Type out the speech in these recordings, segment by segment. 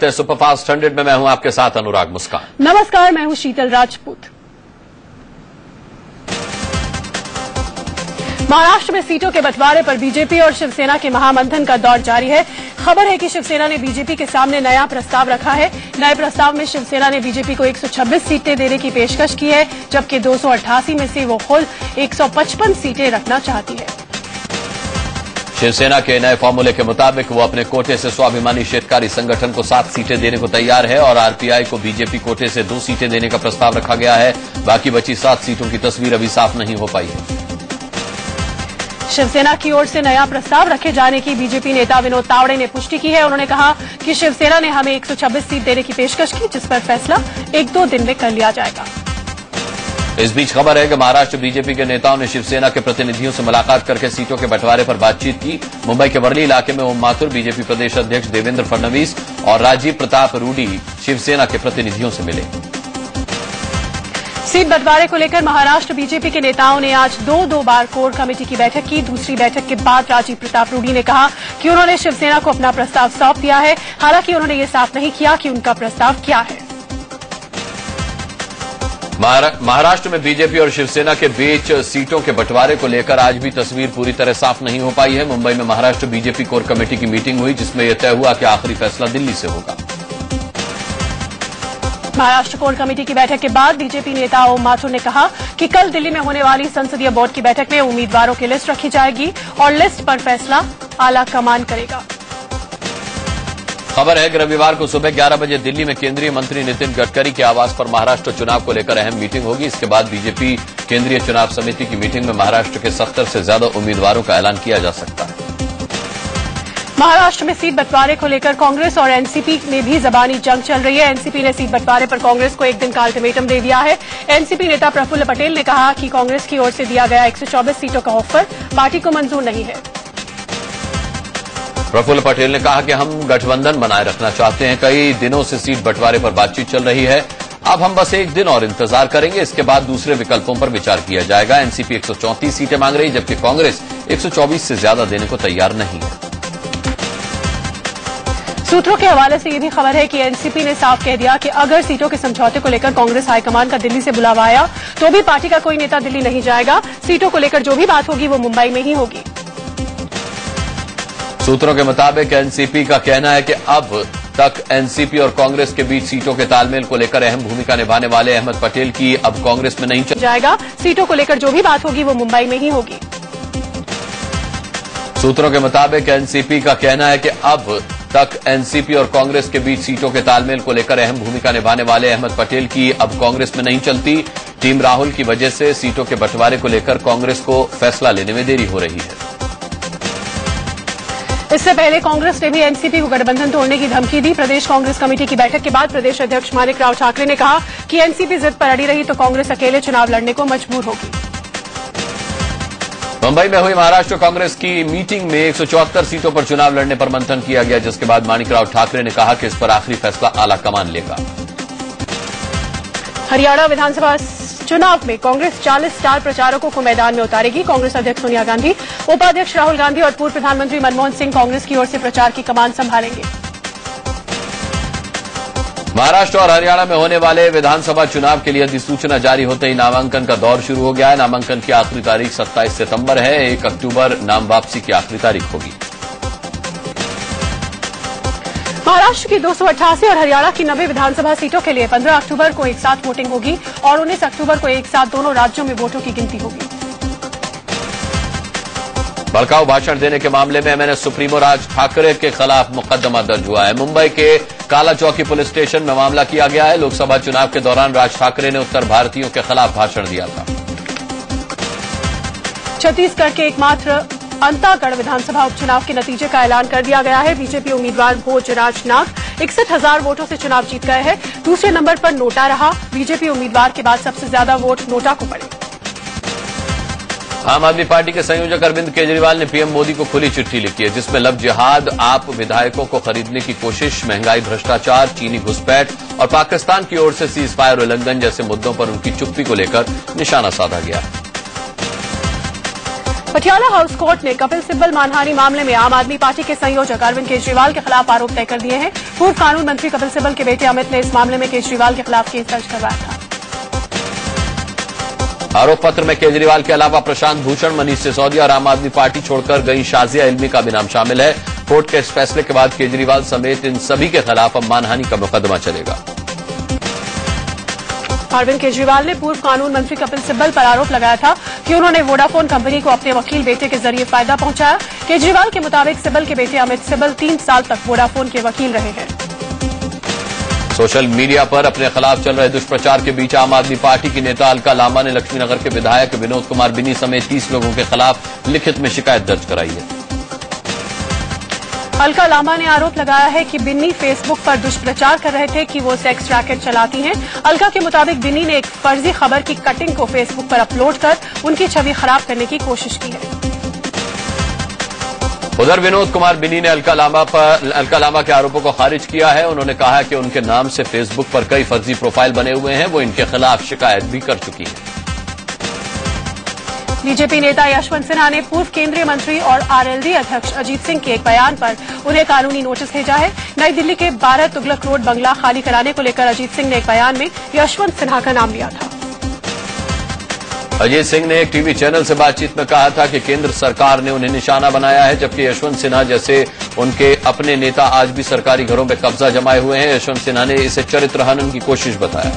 Superfast 100 में मैं हूं आपके साथ अनुराग मुस्कान। नमस्कार, मैं हूं शीतल राजपूत। महाराष्ट्र में सीटों के बंटवारे पर बीजेपी और शिवसेना के महामंथन का दौर जारी है। खबर है कि शिवसेना ने बीजेपी के सामने नया प्रस्ताव रखा है। नए प्रस्ताव में शिवसेना ने बीजेपी को 126 सीटें देने की पेशकश की है, जबकि 288 में से वो खुद 155 सीटें रखना चाहती है। शिवसेना के नए फॉर्मूले के मुताबिक वो अपने कोटे से स्वाभिमानी शेतकारी संगठन को 7 सीटें देने को तैयार है और आरपीआई को बीजेपी कोटे से 2 सीटें देने का प्रस्ताव रखा गया है। बाकी बची 7 सीटों की तस्वीर अभी साफ नहीं हो पाई है। शिवसेना की ओर से नया प्रस्ताव रखे जाने की बीजेपी नेता विनोद तावड़े ने पुष्टि की है। उन्होंने कहा कि शिवसेना ने हमें 126 सीट देने की पेशकश की, जिस पर फैसला 1-2 दिन में कर लिया जाएगा। इस बीच खबर है कि महाराष्ट्र बीजेपी के नेताओं ने शिवसेना के प्रतिनिधियों से मुलाकात करके सीटों के बंटवारे पर बातचीत की। मुंबई के वर्ली इलाके में ओम माथुर बीजेपी प्रदेश अध्यक्ष देवेंद्र फडणवीस और राजीव प्रताप रूडी शिवसेना के प्रतिनिधियों से मिले। सीट बंटवारे को लेकर महाराष्ट्र बीजेपी के नेताओं ने आज दो बार कोर कमेटी की बैठक की। दूसरी बैठक के बाद राजीव प्रताप रूडी ने कहा कि उन्होंने शिवसेना को अपना प्रस्ताव सौंप दिया है। हालांकि उन्होंने ये साफ नहीं किया कि उनका प्रस्ताव क्या है। महाराष्ट्र में बीजेपी और शिवसेना के बीच सीटों के बंटवारे को लेकर आज भी तस्वीर पूरी तरह साफ नहीं हो पाई है। मुंबई में महाराष्ट्र बीजेपी कोर कमेटी की मीटिंग हुई, जिसमें यह तय हुआ कि आखिरी फैसला दिल्ली से होगा। महाराष्ट्र कोर कमेटी की बैठक के बाद बीजेपी नेता ओम माथुर ने कहा कि कल दिल्ली में होने वाली संसदीय बोर्ड की बैठक में उम्मीदवारों की लिस्ट रखी जाएगी और लिस्ट पर फैसला आला कमान करेगा। खबर है कि रविवार को सुबह 11 बजे दिल्ली में केंद्रीय मंत्री नितिन गडकरी के आवास पर महाराष्ट्र चुनाव को लेकर अहम मीटिंग होगी। इसके बाद बीजेपी केंद्रीय चुनाव समिति की मीटिंग में महाराष्ट्र के 70 से ज्यादा उम्मीदवारों का ऐलान किया जा सकता है। महाराष्ट्र में सीट बंटवारे को लेकर कांग्रेस और एनसीपी में भी जबानी जंग चल रही है। एनसीपी ने सीट बंटवारे पर कांग्रेस को 1 दिन का अल्टीमेटम दे दिया है। एनसीपी नेता प्रफुल्ल पटेल ने कहा कि कांग्रेस की ओर से दिया गया 124 सीटों का ऑफर पार्टी को मंजूर नहीं है। प्रफुल्ल पटेल ने कहा कि हम गठबंधन बनाए रखना चाहते हैं। कई दिनों से सीट बंटवारे पर बातचीत चल रही है। अब हम बस 1 दिन और इंतजार करेंगे, इसके बाद दूसरे विकल्पों पर विचार किया जाएगा। एनसीपी 134 सीटें मांग रही, जबकि कांग्रेस 124 से ज्यादा देने को तैयार नहीं है। सूत्रों के हवाले से ये भी खबर है कि एनसीपी ने साफ कह दिया कि अगर सीटों के समझौते को लेकर कांग्रेस हाईकमान का दिल्ली से बुलावा आया तो भी पार्टी का कोई नेता दिल्ली नहीं जाएगा। सीटों को लेकर जो भी बात होगी वो मुंबई में ही होगी। सूत्रों के मुताबिक एनसीपी का कहना है कि अब तक एनसीपी और कांग्रेस के बीच सीटों के तालमेल को लेकर अहम भूमिका निभाने वाले अहमद पटेल की अब कांग्रेस में नहीं जाएगा। सीटों को लेकर जो भी बात होगी वो मुंबई में ही होगी। सूत्रों के मुताबिक एनसीपी का कहना है कि अब तक एनसीपी और कांग्रेस के बीच सीटों के तालमेल को लेकर अहम भूमिका निभाने वाले अहमद पटेल की अब कांग्रेस में नहीं चलती। टीम राहुल की वजह से सीटों के बंटवारे को लेकर कांग्रेस को फैसला लेने में देरी हो रही है। इससे पहले कांग्रेस ने भी एनसीपी को गठबंधन तोड़ने की धमकी दी। प्रदेश कांग्रेस कमेटी की बैठक के बाद प्रदेश अध्यक्ष मानिकराव ठाकरे ने कहा कि एनसीपी जिद पर अड़ी रही तो कांग्रेस अकेले चुनाव लड़ने को मजबूर होगी। मुंबई में हुई महाराष्ट्र कांग्रेस की मीटिंग में 174 सीटों पर चुनाव लड़ने पर मंथन किया गया, जिसके बाद मानिकराव ठाकरे ने कहा कि इस पर आखिरी फैसला आला कमान लेगा। हरियाणा विधानसभा चुनाव में कांग्रेस 40 स्टार प्रचारकों को मैदान में उतारेगी। कांग्रेस अध्यक्ष सोनिया गांधी, उपाध्यक्ष राहुल गांधी और पूर्व प्रधानमंत्री मनमोहन सिंह कांग्रेस की ओर से प्रचार की कमान संभालेंगे। महाराष्ट्र और हरियाणा में होने वाले विधानसभा चुनाव के लिए अधिसूचना जारी होते ही नामांकन का दौर शुरू हो गया है। नामांकन की आखिरी तारीख 27 सितंबर है। 1 अक्टूबर नाम वापसी की आखिरी तारीख होगी। महाराष्ट्र की 288 और हरियाणा की 90 विधानसभा सीटों के लिए 15 अक्टूबर को एक साथ वोटिंग होगी और 19 अक्टूबर को एक साथ दोनों राज्यों में वोटों की गिनती होगी। भड़काऊ भाषण देने के मामले में एमएनएस सुप्रीमो राज ठाकरे के खिलाफ मुकदमा दर्ज हुआ है। मुंबई के काला चौकी पुलिस स्टेशन में मामला किया गया है। लोकसभा चुनाव के दौरान राज ठाकरे ने उत्तर भारतीयों के खिलाफ भाषण दिया था। छत्तीसगढ़ के एकमात्र अंतागढ़ विधानसभा उपचुनाव के नतीजे का ऐलान कर दिया गया है। बीजेपी उम्मीदवार भोजराज नाग 61,000 वोटों से चुनाव जीत गए हैं। दूसरे नंबर पर नोटा रहा। बीजेपी उम्मीदवार के बाद सबसे ज्यादा वोट नोटा को पड़े। आम आदमी पार्टी के संयोजक अरविंद केजरीवाल ने पीएम मोदी को खुली चिट्ठी लिखी है, जिसमें लव जिहाद, आप विधायकों को खरीदने की कोशिश, महंगाई, भ्रष्टाचार, चीनी घुसपैठ और पाकिस्तान की ओर से सीज फायर उल्लंघन जैसे मुद्दों पर उनकी चुप्पी को लेकर निशाना साधा गया है। पटियाला हाउस कोर्ट ने कपिल सिब्बल मानहानि मामले में आम आदमी पार्टी के संयोजक अरविंद केजरीवाल के खिलाफ आरोप तय कर दिए हैं। पूर्व कानून मंत्री कपिल सिब्बल के बेटे अमित ने इस मामले में केजरीवाल के खिलाफ केस दर्ज करवाया था। आरोप पत्र में केजरीवाल के अलावा प्रशांत भूषण, मनीष सिसोदिया और आम आदमी पार्टी छोड़कर गई शाजिया इल्मी का भी नाम शामिल है। कोर्ट के इस फैसले के बाद केजरीवाल समेत इन सभी के खिलाफ अब मानहानि का मुकदमा चलेगा। अरविंद केजरीवाल ने पूर्व कानून मंत्री कपिल सिब्बल पर आरोप लगाया था कि उन्होंने वोडाफोन कंपनी को अपने वकील बेटे के जरिए फायदा पहुंचाया। केजरीवाल के मुताबिक सिब्बल के बेटे अमित सिब्बल 3 साल तक वोडाफोन के वकील रहे हैं। सोशल मीडिया पर अपने खिलाफ चल रहे दुष्प्रचार के बीच आम आदमी पार्टी की नेता अलका लांबा ने लक्ष्मीनगर के विधायक विनोद कुमार बिनी समेत 30 लोगों के खिलाफ लिखित में शिकायत दर्ज कराई है। अलका लांबा ने आरोप लगाया है कि बिन्नी फेसबुक पर दुष्प्रचार कर रहे थे कि वो सेक्स रैकेट चलाती हैं। अलका के मुताबिक बिन्नी ने एक फर्जी खबर की कटिंग को फेसबुक पर अपलोड कर उनकी छवि खराब करने की कोशिश की है। उधर विनोद कुमार बिनी ने अलका लांबा के आरोपों को खारिज किया है। उन्होंने कहा कि उनके नाम से फेसबुक पर कई फर्जी प्रोफाइल बने हुए हैं, वो इनके खिलाफ शिकायत भी कर चुकी है। बीजेपी नेता यशवंत सिन्हा ने पूर्व केंद्रीय मंत्री और आरएलडी अध्यक्ष अजीत सिंह के एक बयान पर उन्हें कानूनी नोटिस भेजा है। नई दिल्ली के 12 तुगलक रोड बंगला खाली कराने को लेकर अजीत सिंह ने एक बयान में यशवंत सिन्हा का नाम लिया था। अजीत सिंह ने एक टीवी चैनल से बातचीत में कहा था कि केंद्र सरकार ने उन्हें निशाना बनाया है, जबकि यशवंत सिन्हा जैसे उनके अपने नेता आज भी सरकारी घरों पर कब्जा जमाए हुए हैं। यशवंत सिन्हा ने इसे चरित्र हनन की कोशिश बताया।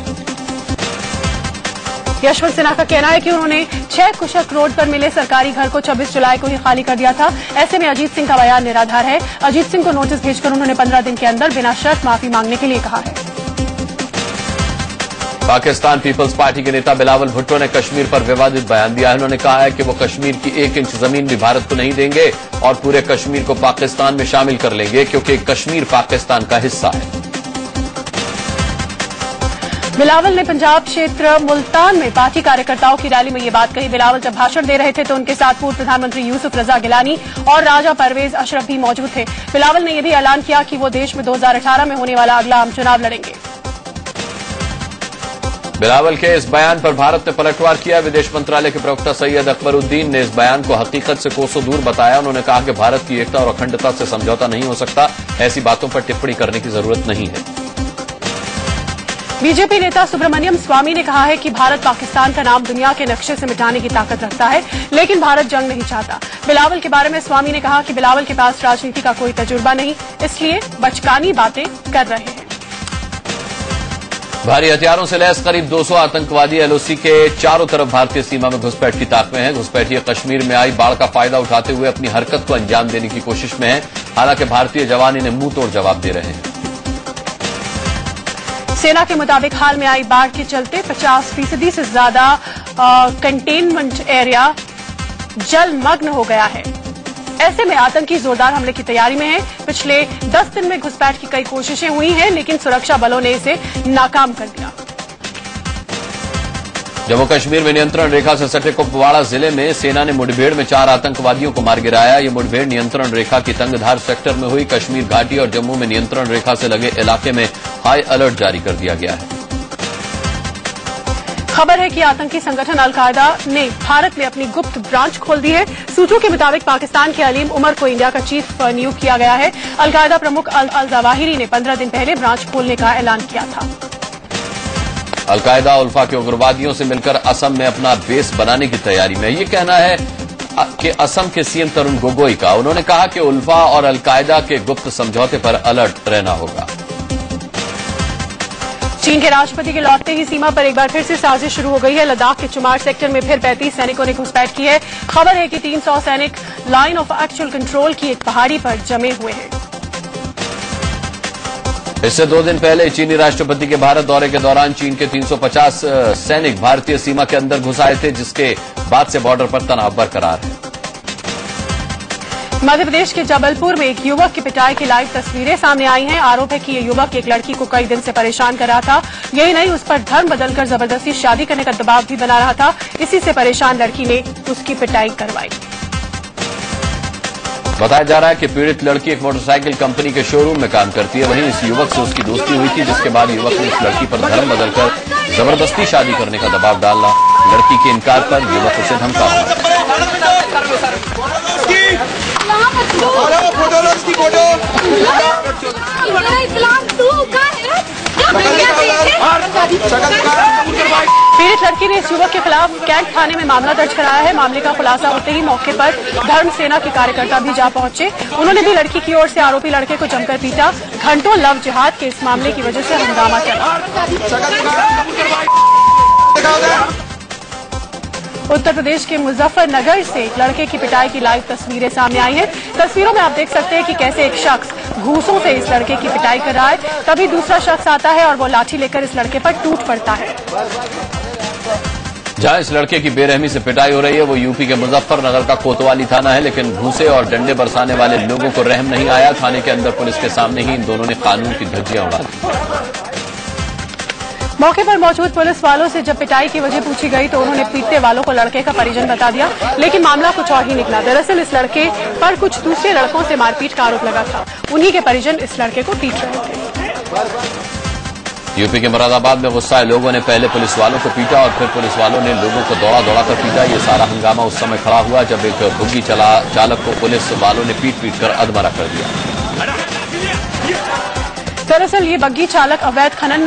यशवंत सिन्हा का कहना है कि उन्होंने 6 कुशक रोड पर मिले सरकारी घर को 26 जुलाई को ही खाली कर दिया था। ऐसे में अजीत सिंह का बयान निराधार है। अजीत सिंह को नोटिस भेजकर उन्होंने 15 दिन के अंदर बिना शर्त माफी मांगने के लिए कहा है। पाकिस्तान पीपल्स पार्टी के नेता बिलावल भुट्टो ने कश्मीर पर विवादित बयान दिया है। उन्होंने कहा है कि वो कश्मीर की 1 इंच जमीन भी भारत को नहीं देंगे और पूरे कश्मीर को पाकिस्तान में शामिल कर लेंगे, क्योंकि कश्मीर पाकिस्तान का हिस्सा है। बिलावल ने पंजाब क्षेत्र मुल्तान में पार्टी कार्यकर्ताओं की रैली में ये बात कही। बिलावल जब भाषण दे रहे थे तो उनके साथ पूर्व प्रधानमंत्री यूसुफ रजा गिलानी और राजा परवेज अशरफ भी मौजूद थे। बिलावल ने यह भी ऐलान किया कि वो देश में 2018 में होने वाला अगला आम चुनाव लड़ेंगे। बिलावल के इस बयान पर भारत ने पलटवार किया। विदेश मंत्रालय के प्रवक्ता सैयद अकबरुद्दीन ने इस बयान को हकीकत से कोसों दूर बताया। उन्होंने कहा कि भारत की एकता और अखंडता से समझौता नहीं हो सकता। ऐसी बातों पर टिप्पणी करने की जरूरत नहीं है। बीजेपी नेता सुब्रमण्यम स्वामी ने कहा है कि भारत पाकिस्तान का नाम दुनिया के नक्शे से मिटाने की ताकत रखता है, लेकिन भारत जंग नहीं चाहता। बिलावल के बारे में स्वामी ने कहा कि बिलावल के पास राजनीति का कोई तजुर्बा नहीं, इसलिए बचकानी बातें कर रहे हैं। भारी हथियारों से लैस करीब 200 आतंकवादी एलओसी के चारों तरफ भारतीय सीमा में घुसपैठ की ताक में हैं। घुसपैठिए कश्मीर में आई बाढ़ का फायदा उठाते हुए अपनी हरकत को अंजाम देने की कोशिश में हैं। हालांकि भारतीय जवान इन्हें मुंह तोड़ जवाब दे रहे हैं। सेना के मुताबिक हाल में आई बाढ़ के चलते 50% से ज्यादा कंटेनमेंट एरिया जलमग्न हो गया है। ऐसे में आतंकी जोरदार हमले की तैयारी में हैं। पिछले 10 दिन में घुसपैठ की कई कोशिशें हुई हैं, लेकिन सुरक्षा बलों ने इसे नाकाम कर दिया। जम्मू कश्मीर में नियंत्रण रेखा से सटे कुपवाड़ा जिले में सेना ने मुठभेड़ में 4 आतंकवादियों को मार गिराया। ये मुठभेड़ नियंत्रण रेखा की तंगधार सेक्टर में हुई। कश्मीर घाटी और जम्मू में नियंत्रण रेखा से लगे इलाके में हाई अलर्ट जारी कर दिया गया है। खबर है कि आतंकी संगठन अलकायदा ने भारत में अपनी गुप्त ब्रांच खोल दी है। सूत्रों के मुताबिक पाकिस्तान के अलीम उमर को इंडिया का चीफ नियुक्त किया गया है। अलकायदा प्रमुख अल जवाहिरी ने 15 दिन पहले ब्रांच खोलने का ऐलान किया था। अलकायदा उल्फा के उग्रवादियों से मिलकर असम में अपना बेस बनाने की तैयारी में। ये कहना है कि असम के सीएम तरुण गोगोई का। उन्होंने कहा कि उल्फा और अलकायदा के गुप्त समझौते पर अलर्ट रहना होगा। चीन के राष्ट्रपति के लौटते ही सीमा पर एक बार फिर से साजिश शुरू हो गई है। लद्दाख के चुमार सेक्टर में फिर 35 सैनिकों ने घुसपैठ की है। खबर है कि 300 सैनिक लाइन ऑफ एक्चुअल कंट्रोल की एक पहाड़ी पर जमे हुए हैं। इससे 2 दिन पहले चीनी राष्ट्रपति के भारत दौरे के दौरान चीन के 350 सैनिक भारतीय सीमा के अंदर घुस आए थे, जिसके बाद से बॉर्डर पर तनाव बरकरार है। मध्य प्रदेश के जबलपुर में एक युवक की पिटाई की लाइव तस्वीरें सामने आई हैं। आरोप है कि ये युवक एक लड़की को कई दिन से परेशान कर रहा था। यही नहीं, उस पर धर्म बदलकर जबरदस्ती शादी करने का दबाव भी बना रहा था। इसी से परेशान लड़की ने उसकी पिटाई करवाई। बताया जा रहा है कि पीड़ित लड़की एक मोटरसाइकिल कंपनी के शोरूम में काम करती है। वहीं इस युवक से उसकी दोस्ती हुई थी, जिसके बाद युवक ने इस लड़की पर धर्म बदलकर जबरदस्ती शादी करने का दबाव डाला। लड़की के इनकार पर युवक उसे धमका पीड़ित लड़की ने इस युवक के खिलाफ कैंट थाने में मामला दर्ज कराया है। मामले का खुलासा होते ही मौके पर धर्म सेना के कार्यकर्ता भी जा पहुंचे। उन्होंने भी लड़की की ओर से आरोपी लड़के को जमकर पीटा। घंटों लव जिहाद के इस मामले की वजह से हंगामा चला। उत्तर प्रदेश के मुजफ्फरनगर से एक लड़के की पिटाई की लाइव तस्वीरें सामने आई हैं। तस्वीरों में आप देख सकते हैं कि कैसे एक शख्स घूंसों से इस लड़के की पिटाई कर रहा है। तभी दूसरा शख्स आता है और वो लाठी लेकर इस लड़के पर टूट पड़ता है। जहां इस लड़के की बेरहमी से पिटाई हो रही है, वो यूपी के मुजफ्फरनगर का कोतवाली थाना है। लेकिन घूंसे और डंडे बरसाने वाले लोगों को रहम नहीं आया। थाने के अंदर पुलिस के सामने ही इन दोनों ने कानून की धज्जियां उड़ा दी। मौके पर मौजूद पुलिस वालों से जब पिटाई की वजह पूछी गई तो उन्होंने पीटने वालों को लड़के का परिजन बता दिया, लेकिन मामला कुछ और ही निकला। दरअसल इस लड़के पर कुछ दूसरे लड़कों से मारपीट का आरोप लगा था। उन्हीं के परिजन इस लड़के को पीट रहे थे। यूपी के मुरादाबाद में गुस्साए लोगों ने पहले पुलिस वालों को पीटा और फिर पुलिस वालों ने लोगों को दौड़ा कर पीटा। ये सारा हंगामा उस समय खड़ा हुआ जब एक बुग्गी चालक को पुलिस वालों ने पीट कर अधमरा कर दिया। दरअसल ये बग्गी चालक अवैध खनन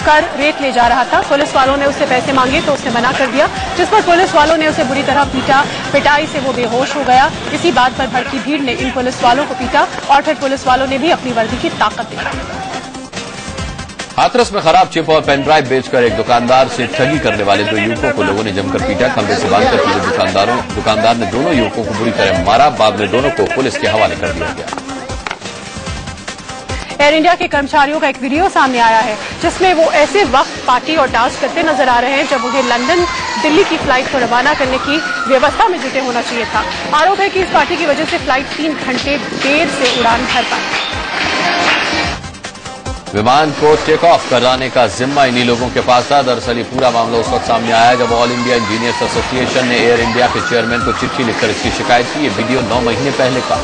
कर रेत ले जा रहा था। पुलिस वालों ने उससे पैसे मांगे तो उसने मना कर दिया, जिस पर पुलिस वालों ने उसे बुरी तरह पीटा। पिटाई से वो बेहोश हो गया। इसी बात पर भड़की भीड़ ने इन पुलिस वालों को पीटा और फिर पुलिस वालों ने भी अपनी वर्दी की ताकत दिखाई। हाथरस में खराब चिप और पेन ड्राइव बेचकर एक दुकानदार से ठगी करने वाले दो युवकों को लोगों ने जमकर पीटा। खंभे से बांधकर पीटे दुकानदार ने दोनों युवकों को बुरी तरह मारा। बाद में दोनों को पुलिस के हवाले कर दिया गया। एयर इंडिया के कर्मचारियों का एक वीडियो सामने आया है, जिसमें वो ऐसे वक्त पार्टी और डांस करते नजर आ रहे हैं जब उन्हें लंदन दिल्ली की फ्लाइट को रवाना करने की व्यवस्था में जुटे होना चाहिए था। आरोप है कि इस पार्टी की वजह से फ्लाइट 3 घंटे देर से उड़ान भर पाई। विमान को टेक ऑफ कराने का जिम्मा इन्हीं लोगों के पास था। दरअसल ये पूरा मामला उस वक्त सामने आया जब ऑल इंडिया इंजीनियर्स एसोसिएशन ने एयर इंडिया के चेयरमैन को चिट्ठी लिखकर इसकी शिकायत की। ये वीडियो 9 महीने पहले का।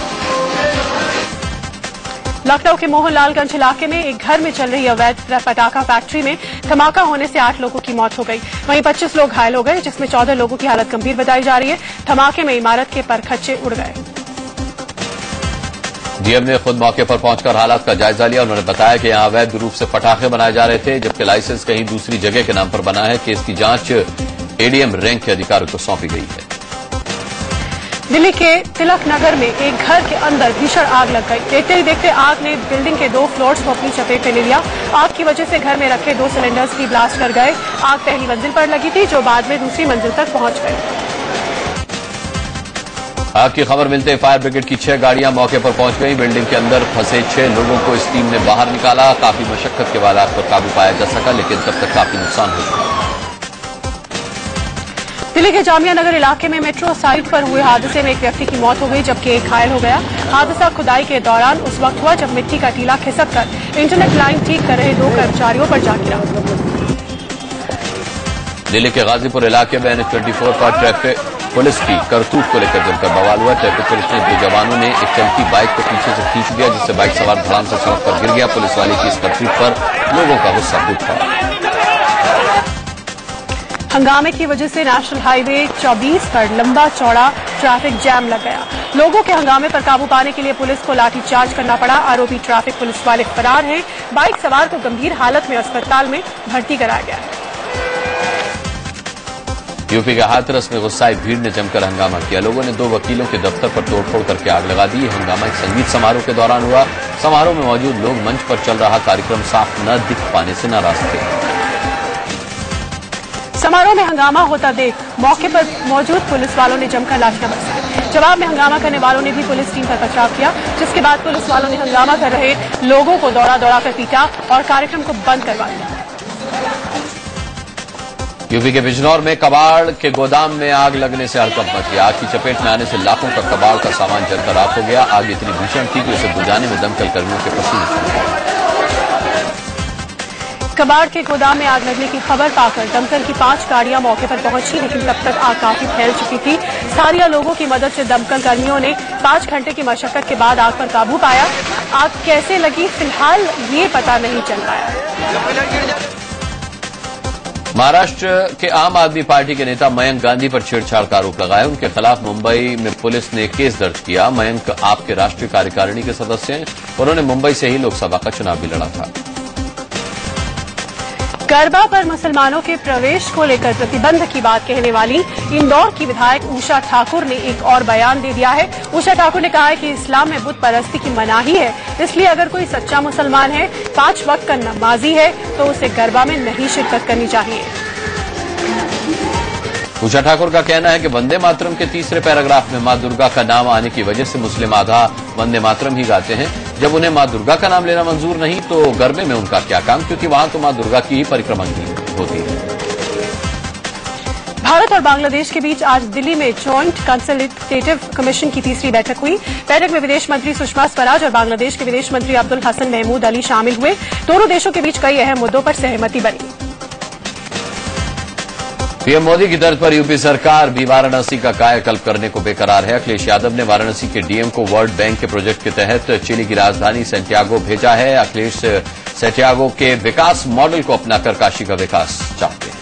लखनऊ के मोहनलालगंज इलाके में एक घर में चल रही अवैध पटाखा फैक्ट्री में धमाका होने से 8 लोगों की मौत हो गई। वहीं 25 लोग घायल हो गए, जिसमें 14 लोगों की हालत गंभीर बताई जा रही है। धमाके में इमारत के परखच्चे उड़ गए। डीएम ने खुद मौके पर पहुंचकर हालात का जायजा लिया। उन्होंने बताया कि यहां अवैध रूप से पटाखे बनाए जा रहे थे, जबकि लाइसेंस कहीं दूसरी जगह के नाम पर बना है। केस की जांच एडीएम रैंक के अधिकारियों को सौंपी गई है। दिल्ली के तिलक नगर में एक घर के अंदर भीषण आग लग गई। देखते ही देखते आग ने बिल्डिंग के 2 फ्लोर्स को अपनी चपेट में ले लिया। आग की वजह से घर में रखे 2 सिलेंडर्स भी ब्लास्ट कर गए। आग पहली मंजिल पर लगी थी, जो बाद में दूसरी मंजिल तक पहुंच गई। आग की खबर मिलते ही फायर ब्रिगेड की 6 गाड़ियां मौके पर पहुंच गई। बिल्डिंग के अंदर फंसे 6 लोगों को इस टीम ने बाहर निकाला। काफी मशक्कत के बाद आग पर काबू पाया जा सका, लेकिन तब तक काफी नुकसान हो चुका। दिल्ली के जामिया नगर इलाके में मेट्रो साइट पर हुए हादसे में एक व्यक्ति की मौत हो गई, जबकि एक घायल हो गया। हादसा खुदाई के दौरान उस वक्त हुआ जब मिट्टी का टीला खिसककर इंटरनेट लाइन ठीक कर रहे 2 कर्मचारियों पर जा गिरा। दिल्ली के गाजीपुर इलाके में NH24 पर ट्रैफिक पुलिस की करतूत को लेकर जमकर बवाल हुआ। ट्रैफिक पुलिस ने 2 जवानों ने एक चलती बाइक को पीछे से खींच दिया, जिससे बाइक सवार धड़ाम से सड़क पर गिर गया। पुलिस वाले की इस करतूत पर लोगों का गुस्सा फूट पड़ा। हंगामे की वजह से नेशनल हाईवे 24 पर लंबा चौड़ा ट्रैफिक जैम लग गया। लोगों के हंगामे पर काबू पाने के लिए पुलिस को लाठीचार्ज करना पड़ा। आरोपी ट्रैफिक पुलिस वाले फरार हैं। बाइक सवार को गंभीर हालत में अस्पताल में भर्ती कराया गया है। यूपी के हाथरस में गुस्साई भीड़ ने जमकर हंगामा किया। लोगों ने 2 वकीलों के दफ्तर पर तोड़फोड़ करके आग लगा दी। हंगामा एक संगीत समारोह के दौरान हुआ। समारोह में मौजूद लोग मंच पर चल रहा कार्यक्रम साफ न दिख पाने से नाराज थे। समारोह में हंगामा होता देख मौके पर मौजूद पुलिस वालों ने जमकर लाठियां बरसाई। जवाब में हंगामा करने वालों ने भी पुलिस टीम पर पथराव किया, जिसके बाद पुलिस वालों ने हंगामा कर रहे लोगों को दौड़ा कर पीटा और कार्यक्रम को बंद करवा दिया। यूपी के बिजनौर में कबाड़ के गोदाम में आग लगने से हड़कंप मच गया। आग की चपेट में आने से लाखों का कबाड़ का सामान जलकर राख हो गया। आग इतनी भीषण थी कि उसे बुझाने में दमकल कर्मियों के पसीने छूट गए। कबाड़ के गोदाम में आग लगने की खबर पाकर दमकल की 5 गाड़ियां मौके पर पहुंची, लेकिन तब तक आग काफी फैल चुकी थी। स्थानीय लोगों की मदद से दमकल कर्मियों ने 5 घंटे की मशक्कत के बाद आग पर काबू पाया। आग कैसे लगी, फिलहाल ये पता नहीं चल पाया। महाराष्ट्र के आम आदमी पार्टी के नेता मयंक गांधी पर छेड़छाड़ का आरोप लगाया। उनके खिलाफ मुंबई में पुलिस ने केस दर्ज किया। मयंक आप के राष्ट्रीय कार्यकारिणी के सदस्य हैं। उन्होंने मुंबई से ही लोकसभा का चुनाव भी लड़ा था। गरबा पर मुसलमानों के प्रवेश को लेकर प्रतिबंध की बात कहने वाली इंदौर की विधायक उषा ठाकुर ने एक और बयान दे दिया है। उषा ठाकुर ने कहा है कि इस्लाम में बुत परस्ती की मनाही है, इसलिए अगर कोई सच्चा मुसलमान है, 5 वक्त का नमाजी है, तो उसे गरबा में नहीं शिरकत करनी चाहिए। उषा ठाकुर का कहना है कि वंदे मातरम के तीसरे पैराग्राफ में मां दुर्गा का नाम आने की वजह से मुस्लिम आधा वंदे मातरम ही गाते हैं। जब उन्हें मां दुर्गा का नाम लेना मंजूर नहीं तो गरबे में उनका क्या काम, क्योंकि वहां तो मां दुर्गा की ही परिक्रमा होती है। भारत और बांग्लादेश के बीच आज दिल्ली में जॉइंट कंसल्टेटिव कमीशन की तीसरी बैठक हुई। बैठक में विदेश मंत्री सुषमा स्वराज और बांग्लादेश के विदेश मंत्री अब्दुल हसन महमूद अली शामिल हुए। दोनों देशों के बीच कई अहम मुद्दों पर सहमति बनी। पीएम मोदी की तर्ज पर यूपी सरकार भी वाराणसी का कायाकल्प करने को बेकरार है। अखिलेश यादव ने वाराणसी के डीएम को वर्ल्ड बैंक के प्रोजेक्ट के तहत चिली की राजधानी सैंटियागो भेजा है। अखिलेश सैंटियागो के विकास मॉडल को अपनाकर काशी का विकास चाहते हैं।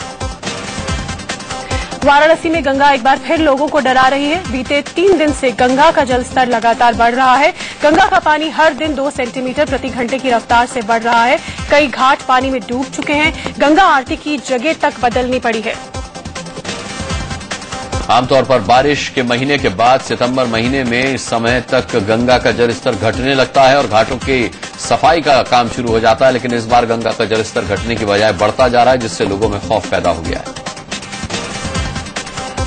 वाराणसी में गंगा एक बार फिर लोगों को डरा रही है। बीते 3 दिन से गंगा का जलस्तर लगातार बढ़ रहा है। गंगा का पानी हर दिन 2 सेंटीमीटर प्रति घंटे की रफ्तार से बढ़ रहा है। कई घाट पानी में डूब चुके हैं। गंगा आरती की जगह तक बदलनी पड़ी है। आमतौर पर बारिश के महीने के बाद सितंबर महीने में इस समय तक गंगा का जलस्तर घटने लगता है और घाटों की सफाई का काम शुरू हो जाता है, लेकिन इस बार गंगा का जलस्तर घटने की बजाय बढ़ता जा रहा है, जिससे लोगों में खौफ पैदा हो गया है।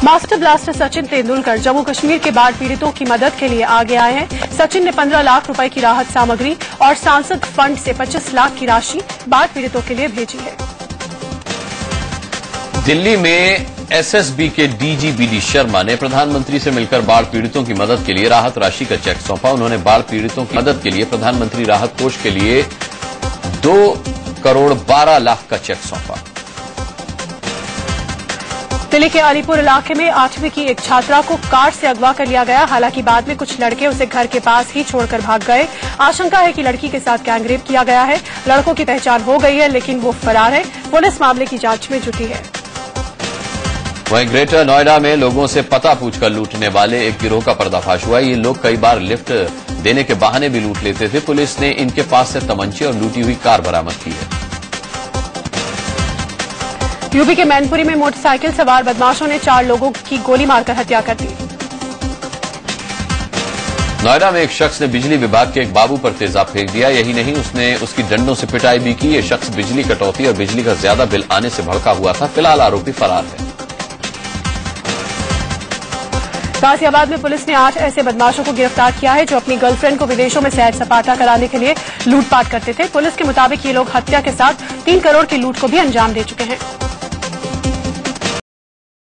मास्टर ब्लास्टर सचिन तेंदुलकर जम्मू कश्मीर के बाढ़ पीड़ितों की मदद के लिए आगे आए हैं। सचिन ने 15 लाख रुपए की राहत सामग्री और सांसद फंड से 25 लाख की राशि बाढ़ पीड़ितों के लिए भेजी है। दिल्ली में एसएसबी के डीजी बीडी शर्मा ने प्रधानमंत्री से मिलकर बाढ़ पीड़ितों की मदद के लिए राहत राशि का चेक सौंपा। उन्होंने बाढ़ पीड़ितों की मदद के लिए प्रधानमंत्री राहत कोष के लिए 2 करोड़ 12 लाख का चेक सौंपा। दिल्ली के अलीपुर इलाके में 8वीं की एक छात्रा को कार से अगवा कर लिया गया। हालांकि बाद में कुछ लड़के उसे घर के पास ही छोड़कर भाग गए। आशंका है कि लड़की के साथ गैंगरेप किया गया है। लड़कों की पहचान हो गई है, लेकिन वो फरार है। पुलिस मामले की जांच में जुटी है। वहीं ग्रेटर नोएडा में लोगों से पता पूछकर लूटने वाले एक गिरोह का पर्दाफाश हुआ। ये लोग कई बार लिफ्ट देने के बहाने भी लूट लेते थे। पुलिस ने इनके पास से तमंचे और लूटी हुई कार बरामद की है। यूपी के मैनपुरी में मोटरसाइकिल सवार बदमाशों ने 4 लोगों की गोली मारकर हत्या कर दी। नोएडा में एक शख्स ने बिजली विभाग के एक बाबू पर तेजाब फेंक दिया। यही नहीं, उसने उसकी डंडों से पिटाई भी की। ये शख्स बिजली कटौती और बिजली का ज्यादा बिल आने से भड़का हुआ था। फिलहाल आरोपी फरार है। गाजियाबाद में पुलिस ने 8 ऐसे बदमाशों को गिरफ्तार किया है जो अपनी गर्लफ्रेंड को विदेशों में सैर सपाटा कराने के लिए लूटपाट करते थे। पुलिस के मुताबिक ये लोग हत्या के साथ 3 करोड़ की लूट को भी अंजाम दे चुके हैं।